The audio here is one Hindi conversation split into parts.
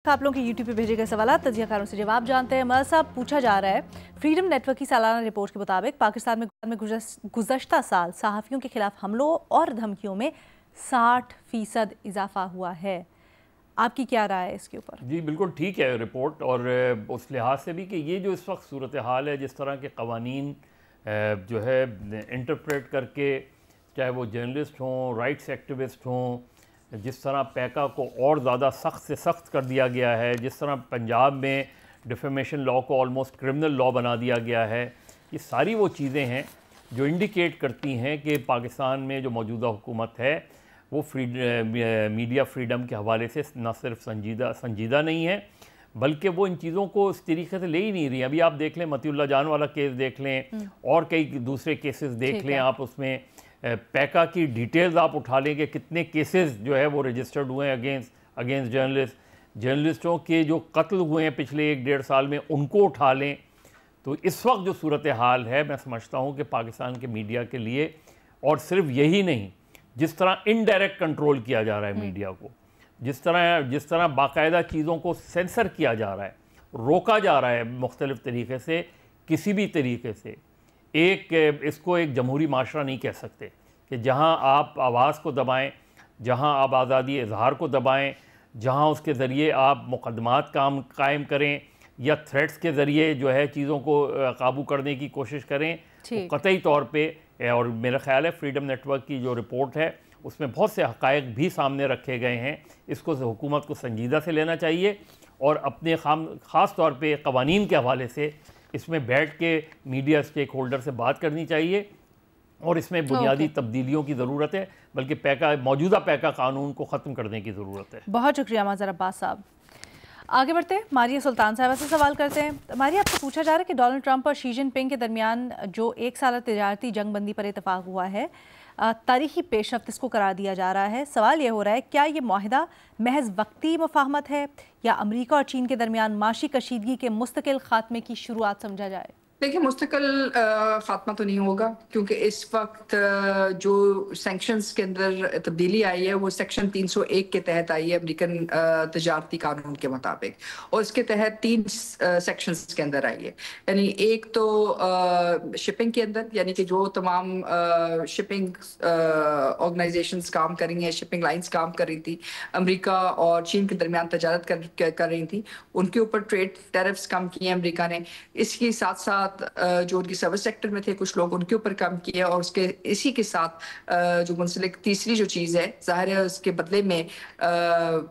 आप लोगों के यूट्यूब पे भेजे गए सवाल तजियाकारों से जवाब जानते हैं। मल साहब, पूछा जा रहा है फ्रीडम नेटवर्क की सालाना रिपोर्ट के मुताबिक पाकिस्तान में गुज़श्ता साल सहाफ़ियों के खिलाफ हमलों और धमकियों में 60% इजाफा हुआ है। आपकी क्या राय है इसके ऊपर? जी बिल्कुल ठीक है रिपोर्ट, और उस लिहाज से भी कि ये जो इस वक्त सूरत हाल है, जिस तरह के कवानीन जो है इंटरप्रेट करके, चाहे वो जर्नलिस्ट हों, राइट्स एक्टिविस्ट हों, जिस तरह पैका को और ज़्यादा सख्त से सख्त कर दिया गया है, जिस तरह पंजाब में डिफेमेशन लॉ को ऑलमोस्ट क्रिमिनल लॉ बना दिया गया है, ये सारी वो चीज़ें हैं जो इंडिकेट करती हैं कि पाकिस्तान में जो मौजूदा हुकूमत है वो मीडिया फ्रीडम के हवाले से न सिर्फ संजीदा नहीं है, बल्कि वो इन चीज़ों को इस तरीके से ले ही नहीं रही। अभी आप देख लें, मतीउल्लाह जान वाला केस देख लें और कई दूसरे केसेस देख लें आप, उसमें पैका की डिटेल्स आप उठा लें कि कितने केसेस जो है वो रजिस्टर्ड हुए हैं अगेंस्ट जर्नलिस्टों के जो कत्ल हुए हैं पिछले 1-1.5 साल में, उनको उठा लें। तो इस वक्त जो सूरत हाल है, मैं समझता हूँ कि पाकिस्तान के मीडिया के लिए, और सिर्फ यही नहीं, जिस तरह इनडायरेक्ट कंट्रोल किया जा रहा है मीडिया को, जिस तरह बाकायदा चीज़ों को सेंसर किया जा रहा है, रोका जा रहा है मुख्तलिफ़ तरीके से, किसी भी तरीके से इसको एक जमहूरी माशरा नहीं कह सकते कि जहां आप आवाज़ को दबाएं, जहां आप आज़ादी इजहार को दबाएं, जहां उसके ज़रिए आप मुकदमात कायम करें या थ्रेट्स के ज़रिए जो है चीज़ों को काबू करने की कोशिश करें, तो कतई तौर पे, और मेरा ख्याल है फ्रीडम नेटवर्क की जो रिपोर्ट है उसमें बहुत से हक़ाइक़ भी सामने रखे गए हैं। इसको हुकूमत को संजीदा से लेना चाहिए और अपने ख़ास तौर पे क़वानीन के हवाले से इसमें बैठ के मीडिया स्टेक होल्डर से बात करनी चाहिए, और इसमें बुनियादी तब्दीलियों की ज़रूरत है, बल्कि मौजूदा पैका कानून को ख़त्म करने की ज़रूरत है। बहुत शुक्रिया मज़हर अब्बास साहब। आगे बढ़ते हैं, मारिया सुल्तान साहब से सवाल करते हैं। मारिया, आपसे पूछा जा रहा है कि डोनाल्ड ट्रंप और शी जिनपिंग के दरमियान जो 1 साल तजारती जंग बंदी पर इतफाक़ हुआ है, तारीखी पेशरफ्त इसको करार दिया जा रहा है। सवाल ये हो रहा है, क्या ये माहिदा महज वक्ती मुफाहमत है या अमरीका और चीन के दरमियान माशी कशीदगी के मुस्तकिल खात्मे की शुरुआत समझा जाए? देखिए, मुस्तकिल खात्मा तो नहीं होगा, क्योंकि इस वक्त जो सैंक्शंस के अंदर तब्दीली आई है वो सेक्शन 301 के तहत आई है, अमेरिकन तजारती कानून के मुताबिक, और इसके तहत 3 सेक्शंस के अंदर आई है। यानी एक तो शिपिंग के अंदर, यानी कि जो तमाम शिपिंग ऑर्गेनाइजेशंस काम कर रही हैं, शिपिंग लाइंस काम कर रही थी, अमेरिका और चीन के दरमियान तजारत कर रही थी, उनके ऊपर ट्रेड टैरिफ्स कम किए अमेरिका ने। इसके साथ साथ जो उनकी सर्विस सेक्टर में थे कुछ लोग, उनके ऊपर काम किया, और उसके इसी के साथ जो मुंसलिक तीसरी जो चीज़ है, ज़ाहिर है उसके बदले में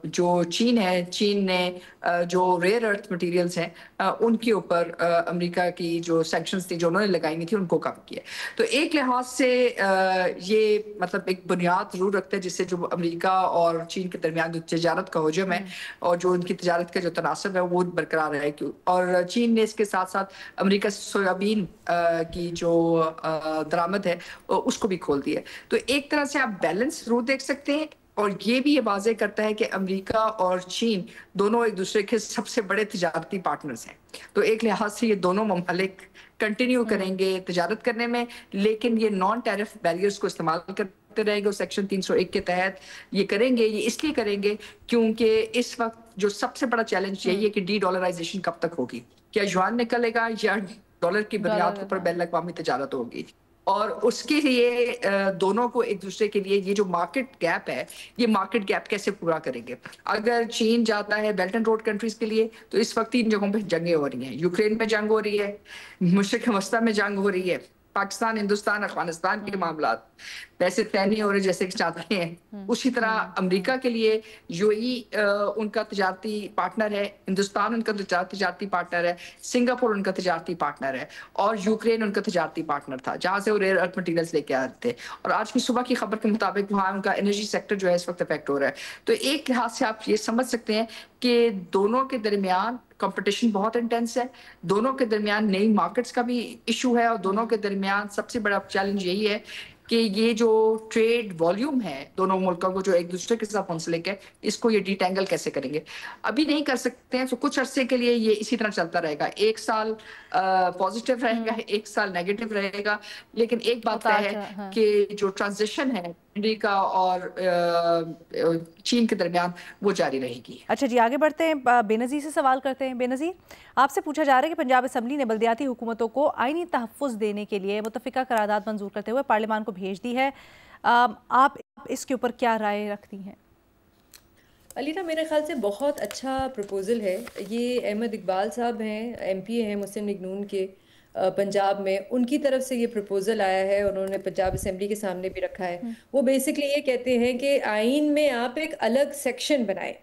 जो चीन ने जो रेयर अर्थ मटेरियल्स हैं उनके ऊपर अमेरिका की जो सैंक्शंस थी जो उन्होंने लगाई थी उनको कम किया। तो एक लिहाज से ये मतलब एक बुनियाद जरूर रखता है जिससे जो अमेरिका और चीन के दरमियान जो तजारत का हुजूम है और जो उनकी तजारत का जो तनासब है वो बरकरार है। और चीन ने इसके साथ साथ अमेरिका सोयाबीन की जो दरामद है उसको भी खोल दिया। तो एक तरह से आप बैलेंस जरूर देख सकते हैं, और ये भी ये वाज़े करता है कि अमेरिका और चीन दोनों एक दूसरे के सबसे बड़े तजारती पार्टनर्स हैं। तो एक लिहाज से ये दोनों ममालिक कंटिन्यू करेंगे तजारत करने में, लेकिन ये नॉन टैरिफ बैरियर्स को इस्तेमाल करते रहेंगे। सेक्शन 301 के तहत ये करेंगे। ये इसलिए करेंगे क्योंकि इस वक्त जो सबसे बड़ा चैलेंज यही है कि डी डॉलराइजेशन कब तक होगी, क्या युआन निकलेगा या डॉलर की बुनियाद के ऊपर बैन अवी तजारत होगी। और उसके लिए दोनों को एक दूसरे के लिए ये जो मार्केट गैप है, ये मार्केट गैप कैसे पूरा करेंगे। अगर चीन जाता है बेल्ट एंड रोड कंट्रीज के लिए, तो इस वक्त 3 जगहों पे जंगें हो रही हैं। यूक्रेन में जंग हो रही है, मशरिक वस्ता में जंग हो रही है, पाकिस्तान, हिंदुस्तान, अफगानिस्तान के मामला वैसे तय नहीं हो रहे जैसे कि चाहते हैं। उसी तरह अमेरिका के लिए यूएई उनका तजारती पार्टनर है, हिंदुस्तान उनका तजारती पार्टनर है, सिंगापुर उनका तजारती पार्टनर है, और यूक्रेन उनका तजारती पार्टनर था जहां से वो रेयर अर्थ मटीरियल्स लेके आते थे। और आज की सुबह की खबर के मुताबिक वहाँ उनका एनर्जी सेक्टर जो है इस वक्त इफेक्ट हो रहा है। तो एक लिहाज से आप ये समझ सकते हैं कि दोनों के दरमियान कंपटीशन बहुत इंटेंस है, दोनों के दरमियान नई मार्केट्स का भी इशू है, और दोनों के दरमियान सबसे बड़ा चैलेंज यही है कि ये जो ट्रेड वॉल्यूम है दोनों मुल्कों को जो एक दूसरे के साथ मुंसलिक है, इसको ये डिटेंगल कैसे करेंगे अभी नहीं कर सकते हैं। तो कुछ अरसे के लिए ये इसी तरह चलता रहेगा। 1 साल पॉजिटिव रहेगा, 1 साल नेगेटिव रहेगा, लेकिन एक बात तय है कि जो ट्रांजिशन है अमेरिका और चीन के दरमियान वो जारी रहेगी। अच्छा जी, आगे बढ़ते हैं, बेनज़ीर से सवाल करते हैं। बेनज़ीर, आपसे पूछा जा रहा है कि पंजाब असम्बली ने बल्दियाती हुकूमतों को आईनी तहफ़्फ़ुज़ देने के लिए मुत्तफ़िका करारदाद मंजूर करते हुए पार्लियामान को भेज दी है। आप इसके ऊपर क्या राय रखती हैं? अलीना, मेरे ख्याल से बहुत अच्छा प्रपोज़ल है ये। अहमद इकबाल साहब हैं, एमपी हैं मुस्लिम लीग नून के पंजाब में, उनकी तरफ से ये प्रपोज़ल आया है, उन्होंने पंजाब असेंबली के सामने भी रखा है। वो बेसिकली ये कहते हैं कि आइन में आप एक अलग सेक्शन बनाएं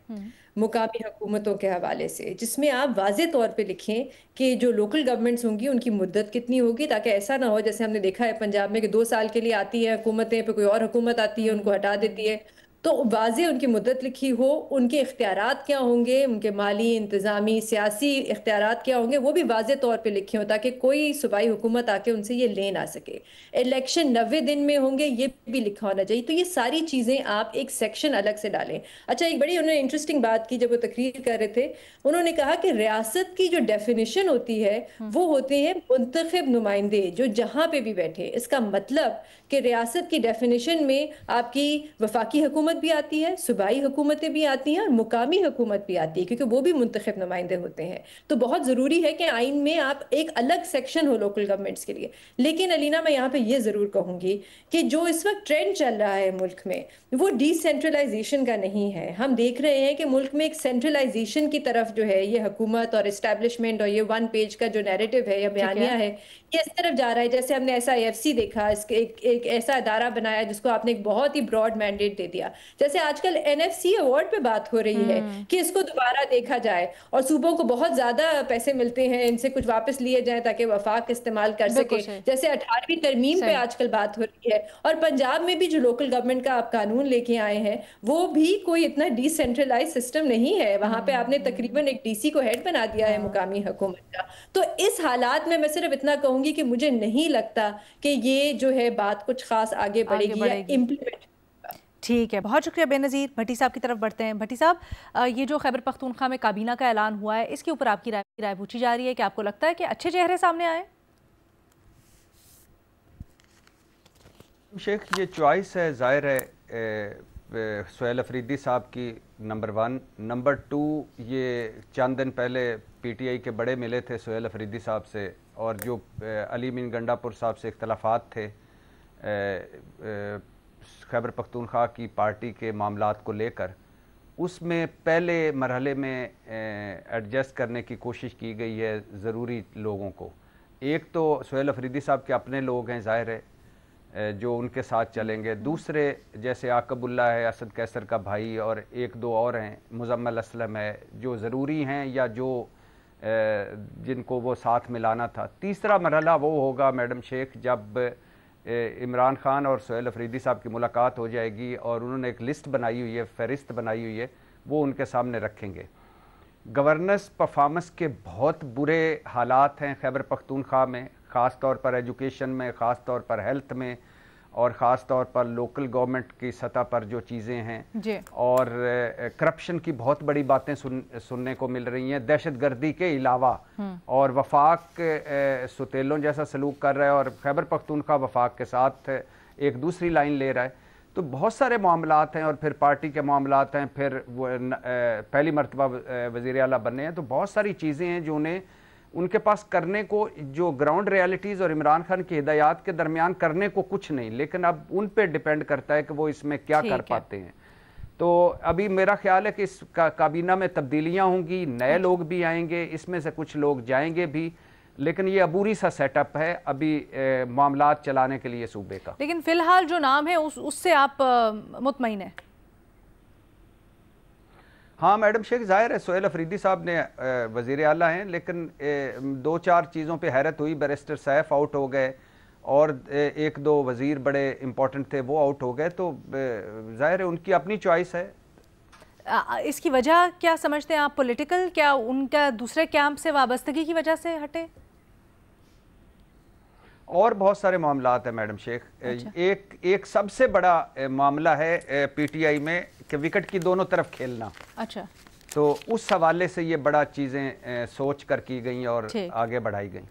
मुकामी हुकूमतों के हवाले से, जिसमें आप वाज़े तौर पे लिखें कि जो लोकल गवर्नमेंट्स होंगी उनकी मुद्दत कितनी होगी, ताकि ऐसा ना हो जैसे हमने देखा है पंजाब में कि 2 साल के लिए आती है हुकूमतें, फिर कोई और हुकूमत आती है उनको हटा देती है। तो वाज़े उनकी मुद्दत लिखी हो, उनके इख्तियारात क्या होंगे, उनके माली, इंतज़ामी, सियासी इख्तियारात क्या होंगे, वो भी वाज़े तौर पे लिखे हों, ताकि कोई सूबाई हुकूमत आके उनसे ये ले ना सके। इलेक्शन 90 दिन में होंगे, ये भी लिखा होना चाहिए। तो ये सारी चीज़ें आप एक सेक्शन अलग से डालें। अच्छा, एक बड़ी उन्होंने इंटरेस्टिंग बात की जब वो तकरीर कर रहे थे, उन्होंने कहा कि रियासत की जो डेफिनेशन होती है वो होते हैं मुंतखब नुमाइंदे जो जहाँ पे भी बैठे। इसका मतलब कि रियासत की डेफिनेशन में आपकी वफाकी हुकूमत भी आती है, सूबाई हुकूमतें भी आती हैं और मुकामी हुकूमत भी आती है, क्योंकि वो भी मुंतखब नुमाइंदे होते हैं। तो बहुत ज़रूरी है कि आइन में आप एक अलग सेक्शन हो लोकल गवर्नमेंट्स के लिए। लेकिन अलीना, मैं यहाँ पे ये ज़रूर कहूँगी कि जो इस वक्त ट्रेंड चल रहा है मुल्क में वो डिसेंट्रलाइजेशन का नहीं है। हम देख रहे हैं कि मुल्क में एक सेंट्रलाइजेशन की तरफ जो है ये हुकूमत और इस्टेब्लिशमेंट और ये 1 पेज का जो नैरेटिव है या बयानिया है, ये इस तरफ जा रहा है। जैसे हमने SIFC देखा, इसके एक ऐसा अदारा बनाया जिसको आपने एक बहुत ही ब्रॉड मैंडेट दे दिया। जैसे आजकल NFC अवार्ड पे बात हो रही है कि इसको दोबारा देखा जाए और सूबों को बहुत ज्यादा पैसे मिलते हैं, इनसे कुछ वापस लिए जाए ताकि वफाक इस्तेमाल कर सके। जैसे 18वीं तरमीम पे आजकल बात हो रही है। और पंजाब में भी जो लोकल गवर्नमेंट का आप कानून लेके आए हैं वो भी कोई इतना डिसेंट्रलाइज सिस्टम नहीं है। वहां पे आपने तकरीबन एक DC को हेड बना दिया है मुकामी हुकूमत का। तो इस हालात में मैं सिर्फ इतना कहूंगी कि मुझे नहीं लगता कि ये जो है बात कुछ खास आगे बढ़ेगी या इम्प्लीमेंट। ठीक है, बहुत शुक्रिया बेनज़ीर। भट्टी साहब की तरफ बढ़ते हैं। भट्टी साहब, ये जो खैबर पख्तूनख्वा में काबीना का ऐलान हुआ है, इसके ऊपर आपकी राय पूछी जा रही है कि आपको लगता है कि अच्छे चेहरे सामने आए? शेख, ये चॉइस है, जाहिर है सुहेल अफरीदी साहब की नंबर 1। नंबर 2, ये चंद दिन पहले PTI के बड़े मिले थे सुहेल अफरीदी साहब से, और जो अली मीन गंडापुर साहब से इख्तलाफात थे खैबर पख्तूनख्वा की पार्टी के मामलात को लेकर, उसमें पहले मरहले में एडजस्ट करने की कोशिश की गई है ज़रूरी लोगों को। एक तो सुहेल अफरीदी साहब के अपने लोग हैं, ज़ाहिर है, जो उनके साथ चलेंगे। दूसरे जैसे आकबुल्ला है, असद कैसर का भाई, और 1-2 और हैं, मुजम्मल असलम है, जो ज़रूरी हैं या जो जिनको वो साथ मिलाना था। तीसरा मरहला वो होगा मैडम शेख, जब इमरान खान और सुहेल अफरीदी साहब की मुलाकात हो जाएगी और उन्होंने एक लिस्ट बनाई हुई है, फ़हरिस्त बनाई हुई है, वो उनके सामने रखेंगे। गवर्नेंस परफॉर्मेंस के बहुत बुरे हालात हैं खैबर पख्तूनख्वा में, ख़ास तौर पर एजुकेशन में, ख़ास तौर पर हेल्थ में, और ख़ास तौर पर लोकल गवर्नमेंट की सतह पर जो चीज़ें हैं, और करप्शन की बहुत बड़ी बातें सुनने को मिल रही हैं, दहशत गर्दी के अलावा। और वफाक सुतेलों जैसा सलूक कर रहा है, और खैबर पख्तूनख्वा वफाक के साथ एक दूसरी लाइन ले रहा है। तो बहुत सारे मामलात हैं, और फिर पार्टी के मामलात हैं, फिर पहली मरतबा वज़ीर आला बने हैं। तो बहुत सारी चीज़ें हैं जो उन्हें उनके पास करने को, जो ग्राउंड रियलिटीज़ और इमरान खान की हिदायत के दरमियान करने को कुछ नहीं, लेकिन अब उन पे डिपेंड करता है कि वो इसमें क्या कर पाते हैं। तो अभी मेरा ख्याल है कि इस काबीना में तब्दीलियां होंगी, नए लोग भी आएंगे, इसमें से कुछ लोग जाएंगे भी, लेकिन ये अबूरी सा सेटअप है अभी मामलात चलाने के लिए सूबे का। लेकिन फिलहाल जो नाम है उससे आप मुतमईन हैं? हाँ मैडम शेख, ज़ाहिर है सुहेल अफरीदी साहब ने वज़ीर आला हैं, लेकिन 2-4 चीज़ों पे हैरत हुई। बैरिस्टर सैफ आउट हो गए, और 1-2 वज़ीर बड़े इम्पोर्टेंट थे वो आउट हो गए। तो ज़ाहिर है उनकी अपनी चॉइस है। इसकी वजह क्या समझते हैं आप? पॉलिटिकल, क्या उनका दूसरे कैंप से वाबस्तगी की वजह से हटे? और बहुत सारे मामलात हैं मैडम शेख। अच्छा। एक सबसे बड़ा मामला है PTI में कि विकेट की दोनों तरफ खेलना। अच्छा, तो उस हवाले से ये बड़ा चीज़ें सोच कर की गई और आगे बढ़ाई गई।